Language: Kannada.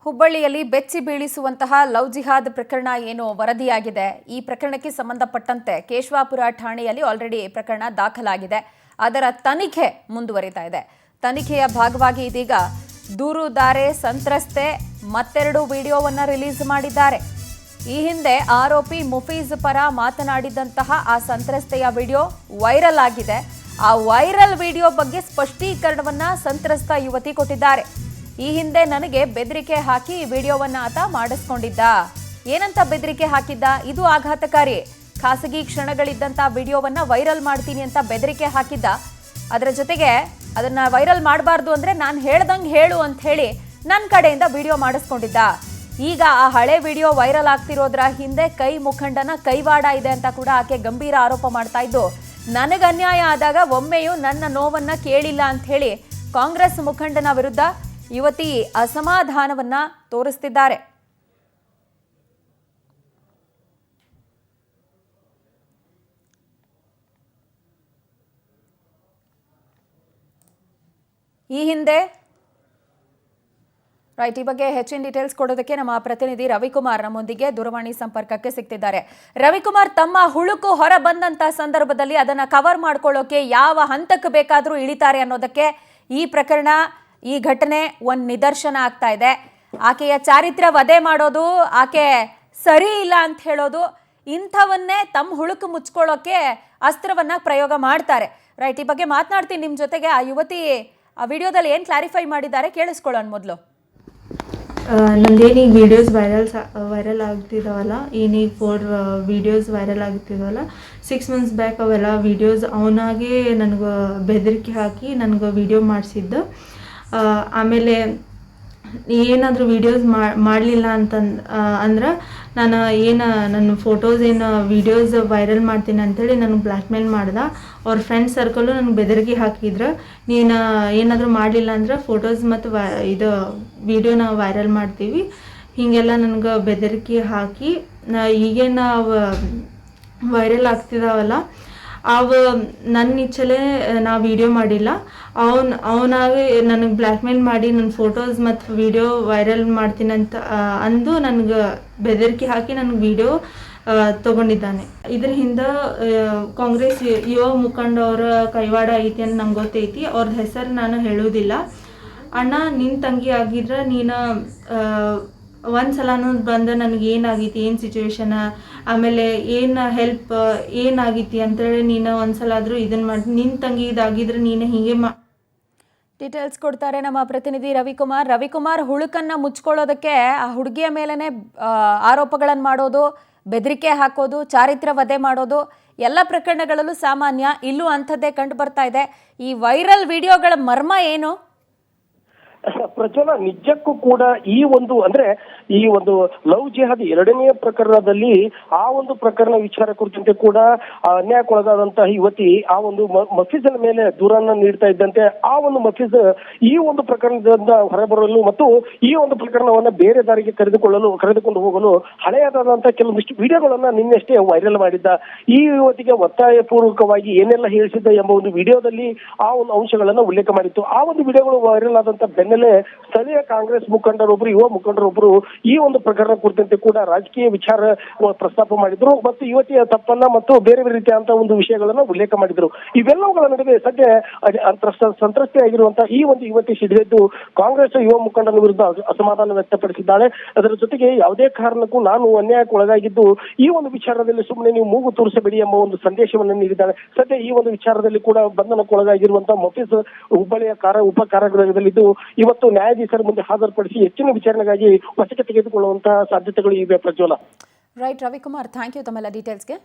ಹುಬ್ಬಳ್ಳಿಯಲ್ಲಿ ಬೆಚ್ಚಿ ಬೀಳಿಸುವಂತಹ ಲವ್ ಜಿಹಾದ್ ಪ್ರಕರಣ ಏನು ವರದಿಯಾಗಿದೆ. ಈ ಪ್ರಕರಣಕ್ಕೆ ಸಂಬಂಧಪಟ್ಟಂತೆ ಕೇಶವಾಪುರ ಠಾಣೆಯಲ್ಲಿ ಆಲ್ರೆಡಿ ಪ್ರಕರಣ ದಾಖಲಾಗಿದೆ. ಅದರ ತನಿಖೆ ಮುಂದುವರಿತಾ ಇದೆ. ತನಿಖೆಯ ಭಾಗವಾಗಿ ಇದೀಗ ದೂರುದಾರೆ ಸಂತ್ರಸ್ತೆ ಮತ್ತೆರಡು ವಿಡಿಯೋವನ್ನು ರಿಲೀಸ್ ಮಾಡಿದ್ದಾರೆ. ಈ ಹಿಂದೆ ಆರೋಪಿ ಮುಫೀಜ್ ಪರ ಮಾತನಾಡಿದಂತಹ ಆ ಸಂತ್ರಸ್ತೆಯ ವಿಡಿಯೋ ವೈರಲ್ ಆಗಿದೆ. ಆ ವೈರಲ್ ವಿಡಿಯೋ ಬಗ್ಗೆ ಸ್ಪಷ್ಟೀಕರಣವನ್ನ ಸಂತ್ರಸ್ತ ಯುವತಿ ಕೊಟ್ಟಿದ್ದಾರೆ. ಈ ಹಿಂದೆ ನನಗೆ ಬೆದರಿಕೆ ಹಾಕಿ ವಿಡಿಯೋವನ್ನ ಆತ ಮಾಡಿಸ್ಕೊಂಡಿದ್ದ. ಏನಂತ ಬೆದರಿಕೆ ಹಾಕಿದ್ದ? ಇದು ಆಘಾತಕಾರಿ. ಖಾಸಗಿ ಕ್ಷಣಗಳಿದ್ದಂತ ವಿಡಿಯೋವನ್ನ ವೈರಲ್ ಮಾಡ್ತೀನಿ ಅಂತ ಬೆದರಿಕೆ ಹಾಕಿದ್ದ. ಅದರ ಜೊತೆಗೆ ಅದನ್ನ ವೈರಲ್ ಮಾಡಬಾರ್ದು ಅಂದ್ರೆ ನಾನು ಹೇಳ್ದಂಗೆ ಹೇಳು ಅಂತ ಹೇಳಿ ನನ್ನ ಕಡೆಯಿಂದ ವಿಡಿಯೋ ಮಾಡಿಸ್ಕೊಂಡಿದ್ದ. ಈಗ ಆ ಹಳೆ ವಿಡಿಯೋ ವೈರಲ್ ಆಗ್ತಿರೋದ್ರ ಹಿಂದೆ ಕೈ ಮುಖಂಡನ ಕೈವಾಡ ಇದೆ ಅಂತ ಕೂಡ ಆಕೆ ಗಂಭೀರ ಆರೋಪ ಮಾಡ್ತಾ ಇದ್ದು, ನನಗೆ ಅನ್ಯಾಯ ಆದಾಗ ಒಮ್ಮೆಯೂ ನನ್ನ ನೋವನ್ನ ಕೇಳಿಲ್ಲ ಅಂತ ಹೇಳಿ ಕಾಂಗ್ರೆಸ್ ಮುಖಂಡನ ವಿರುದ್ಧ ಯುವತಿ ಅಸಮಾಧಾನವನ್ನ ತೋರಿಸ್ತಿದ್ದಾರೆ. ಈ ಹಿಂದೆ ಈ ಬಗ್ಗೆ ಹೆಚ್ಚಿನ ಡೀಟೇಲ್ಸ್ ಕೊಡೋದಕ್ಕೆ ನಮ್ಮ ಪ್ರತಿನಿಧಿ ರವಿಕುಮಾರ್ ನಮ್ಮೊಂದಿಗೆ ದೂರವಾಣಿ ಸಂಪರ್ಕಕ್ಕೆ ಸಿಗ್ತಿದ್ದಾರೆ. ರವಿಕುಮಾರ್, ತಮ್ಮ ಹುಳುಕು ಹೊರ ಬಂದಂತ ಸಂದರ್ಭದಲ್ಲಿ ಅದನ್ನ ಕವರ್ ಮಾಡ್ಕೊಳ್ಳೋಕೆ ಯಾವ ಹಂತಕ್ಕೆ ಬೇಕಾದರೂ ಇಳಿತಾರೆ ಅನ್ನೋದಕ್ಕೆ ಈ ಪ್ರಕರಣ, ಈ ಘಟನೆ ಒಂದು ನಿದರ್ಶನ ಆಗ್ತಾ ಇದೆ. ಆಕೆಯ ಚಾರಿತ್ರ್ಯ ವಧೆ ಮಾಡೋದು, ಆಕೆ ಸರಿ ಇಲ್ಲ ಅಂತ ಹೇಳೋದು, ಇಂಥವನ್ನೇ ತಮ್ಮ ಹುಳುಕು ಮುಚ್ಕೊಳ್ಳೋಕೆ ಅಸ್ತ್ರವನ್ನ ಪ್ರಯೋಗ ಮಾಡ್ತಾರೆ. ಈ ಬಗ್ಗೆ ಮಾತನಾಡ್ತೀನಿ ನಿಮ್ಮ ಜೊತೆಗೆ. ಆ ಯುವತಿ ಆ ವಿಡಿಯೋದಲ್ಲಿ ಏನು ಕ್ಲಾರಿಫೈ ಮಾಡಿದ್ದಾರೆ ಕೇಳಿಸ್ಕೊಳ್ಳೋಣ ಮೊದಲು. ನಂದೇನೀಗ ವೀಡಿಯೋಸ್ ವೈರಲ್ ಆಗ್ತಿದ್ದಾವಲ್ಲ, ಏನೀಗ 4 ವೀಡಿಯೋಸ್ ವೈರಲ್ ಆಗ್ತಿದ್ದಾವಲ್ಲ, 6 ಮಂತ್ಸ್ ಬ್ಯಾಕ್ ಅವೆಲ್ಲ ವೀಡಿಯೋಸ್ ಅವನಾಗೆ ನನಗೆ ಬೆದರಿಕೆ ಹಾಕಿ ನನಗೆ ವೀಡಿಯೋ ಮಾಡಿಸಿದ್ದ. ಆಮೇಲೆ ಏನಾದರೂ ವೀಡಿಯೋಸ್ ಮಾಡಲಿಲ್ಲ ಅಂದ್ರೆ ನಾನು ನನ್ನ ಫೋಟೋಸ್ ವೀಡಿಯೋಸ್ ವೈರಲ್ ಮಾಡ್ತೀನಿ ಅಂಥೇಳಿ ನನಗೆ ಬ್ಲ್ಯಾಕ್ ಮೇಲ್ ಮಾಡ್ದೆ. ಅವ್ರ ಫ್ರೆಂಡ್ಸ್ ಸರ್ಕಲ್ಲು ನನಗೆ ಬೆದರಿಕೆ ಹಾಕಿದ್ರು, ನೀನು ಏನಾದರೂ ಮಾಡಲಿಲ್ಲ ಅಂದ್ರೆ ಫೋಟೋಸ್ ಮತ್ತು ಇದು ವೀಡಿಯೋನ ವೈರಲ್ ಮಾಡ್ತೀವಿ, ಹೀಗೆಲ್ಲ ನನಗೆ ಬೆದರಿಕೆ ಹಾಕಿ ಈಗೇನು ವೈರಲ್ ಆಗ್ತಿದ್ದಾವಲ್ಲ ಅವು ನನ್ನ ಇಚ್ಛೆಲೆ ನಾ ವೀಡಿಯೋ ಮಾಡಿಲ್ಲ. ಅವನಾಗೆ ನನಗೆ ಬ್ಲ್ಯಾಕ್ ಮೇಲ್ ಮಾಡಿ ನನ್ನ ಫೋಟೋಸ್ ಮತ್ತು ವಿಡಿಯೋ ವೈರಲ್ ಮಾಡ್ತೀನಂತ ಅಂದು ನನಗೆ ಬೆದರಿಕೆ ಹಾಕಿ ನನಗೆ ವಿಡಿಯೋ ತೊಗೊಂಡಿದ್ದಾನೆ. ಇದ್ರ ಹಿಂದೆ ಕಾಂಗ್ರೆಸ್ ಯುವ ಮುಖಂಡವರ ಕೈವಾಡ ಐತಿ ಅಂತ ನಂಗೆ ಗೊತ್ತೈತಿ. ಅವ್ರದ್ದು ಹೆಸರು ನಾನು ಹೇಳೋದಿಲ್ಲ. ಅಣ್ಣ, ನಿನ್ನ ತಂಗಿ ಆಗಿದ್ರೆ ನೀನು ಒಂದು ಸಲನೂ ಬಂದು ನನಗೆ ಏನಾಗೈತಿ, ಏನು ಸಿಚುವೇಶನ, ಆಮೇಲೆ ಏನು ಹೆಲ್ಪ್ ಏನಾಗೈತಿ ಅಂತೇಳಿ ನೀನು ಒಂದು ಸಲ ಆದರೂ ಇದನ್ನು ಮಾಡಿ, ನಿನ್ನ ತಂಗಿ ಇದಾಗಿದ್ರೆ ನೀನು ಹೀಗೆ ಡೀಟೇಲ್ಸ್ ಕೊಡ್ತಾರೆ ನಮ್ಮ ಪ್ರತಿನಿಧಿ ರವಿಕುಮಾರ್. ಹುಳುಕನ್ನ ಮುಚ್ಕೊಳ್ಳೋದಕ್ಕೆ ಆ ಹುಡುಗಿಯ ಮೇಲೇ ಆರೋಪಗಳನ್ನು ಮಾಡೋದು, ಬೆದರಿಕೆ ಹಾಕೋದು, ಚಾರಿತ್ರ್ಯ ವಧೆ ಮಾಡೋದು ಎಲ್ಲ ಪ್ರಕರಣಗಳಲ್ಲೂ ಸಾಮಾನ್ಯ. ಇಲ್ಲೂ ಅಂಥದ್ದೇ ಕಂಡು ಬರ್ತಾ ಇದೆ. ಈ ವೈರಲ್ ವಿಡಿಯೋಗಳ ಮರ್ಮ ಏನು? ಪ್ರಜ್ವಲ, ನಿಜಕ್ಕೂ ಕೂಡ ಈ ಒಂದು ಲವ್ ಜಿಹಾದ್ 2ನೇ ಪ್ರಕರಣದಲ್ಲಿ ಆ ಒಂದು ಪ್ರಕರಣ ವಿಚಾರ ಕುರಿತಂತೆ ಕೂಡ ಅನ್ಯಾಯಕ್ಕೊಳಗಾದಂತಹ ಯುವತಿ ಆ ಒಂದು ಮಫೀಜನ ಮೇಲೆ ದೂರನ್ನ ನೀಡ್ತಾ ಇದ್ದಂತೆ ಆ ಒಂದು ಮಫೀಜ್ ಈ ಒಂದು ಪ್ರಕರಣದಿಂದ ಹೊರಬರಲು ಮತ್ತು ಈ ಒಂದು ಪ್ರಕರಣವನ್ನ ಬೇರೆ ದಾರಿಗೆ ಕರೆದುಕೊಂಡು ಹೋಗಲು ಹಳೆಯದಾದಂತಹ ಕೆಲವೊಂದಿಷ್ಟು ವಿಡಿಯೋಗಳನ್ನ ನಿನ್ನೆಷ್ಟೇ ವೈರಲ್ ಮಾಡಿದ್ದ. ಈ ಯುವತಿಗೆ ಒತ್ತಾಯ ಪೂರ್ವಕವಾಗಿ ಏನೆಲ್ಲ ಹೇಳಿಸಿದ್ದ ಎಂಬ ಒಂದು ವಿಡಿಯೋದಲ್ಲಿ ಆ ಒಂದು ಅಂಶಗಳನ್ನ ಉಲ್ಲೇಖ ಮಾಡಿತ್ತು. ಆ ಒಂದು ವಿಡಿಯೋಗಳು ವೈರಲ್ ಆದಂತ ಬೆನ್ನಲ್ಲೇ ಸ್ಥಳೀಯ ಕಾಂಗ್ರೆಸ್ ಮುಖಂಡರೊಬ್ಬರು, ಯುವ ಮುಖಂಡರೊಬ್ಬರು ಈ ಒಂದು ಪ್ರಕರಣ ಕುರಿತಂತೆ ಕೂಡ ರಾಜಕೀಯ ವಿಚಾರ ಪ್ರಸ್ತಾಪ ಮಾಡಿದ್ರು ಮತ್ತು ಯುವತಿಯ ತಪ್ಪನ್ನ ಮತ್ತು ಬೇರೆ ಬೇರೆ ರೀತಿಯಾದಂತಹ ಒಂದು ವಿಷಯಗಳನ್ನ ಉಲ್ಲೇಖ ಮಾಡಿದ್ರು. ಇವೆಲ್ಲವುಗಳ ನಡುವೆ ಸದ್ಯ ಸಂತ್ರಸ್ತೆ ಆಗಿರುವಂತಹ ಈ ಒಂದು ಯುವತಿ ಸಿಡಿದೆದ್ದು ಕಾಂಗ್ರೆಸ್ ಯುವ ಮುಖಂಡನ ವಿರುದ್ಧ ಅಸಮಾಧಾನ ವ್ಯಕ್ತಪಡಿಸಿದ್ದಾಳೆ. ಅದರ ಜೊತೆಗೆ ಯಾವುದೇ ಕಾರಣಕ್ಕೂ ನಾನು ಅನ್ಯಾಯಕ್ಕೆ ಒಳಗಾಗಿದ್ದು ಈ ಒಂದು ವಿಚಾರದಲ್ಲಿ ಸುಮ್ಮನೆ ನೀವು ಮೂಗು ತೋರಿಸಬೇಡಿ ಎಂಬ ಒಂದು ಸಂದೇಶವನ್ನು ನೀಡಿದ್ದಾಳೆ. ಸದ್ಯ ಈ ಒಂದು ವಿಚಾರದಲ್ಲಿ ಕೂಡ ಬಂಧನಕ್ಕೊಳಗಾಗಿರುವಂತಹ ಮಫೀಜ್ ಹುಬ್ಬಳ್ಳಿಯ ಉಪ ಕಾರಾಗೃಹದಲ್ಲಿದ್ದು ಇವತ್ತು ನ್ಯಾಯಾಧೀಶರ ಮುಂದೆ ಹಾಜರುಪಡಿಸಿ ಹೆಚ್ಚಿನ ವಿಚಾರಣೆಗಾಗಿ ವಶಕ್ಕೆ ತೆಗೆದುಕೊಳ್ಳುವಂತಹ ಸಾಧ್ಯತೆಗಳು ಇವೆ. ಪ್ರಜ್ವಲ. ರವಿಕುಮಾರ್, ಥ್ಯಾಂಕ್ ಯು ತಮ್ಮೆಲ್ಲ ಡೀಟೇಲ್ಸ್ಗೆ.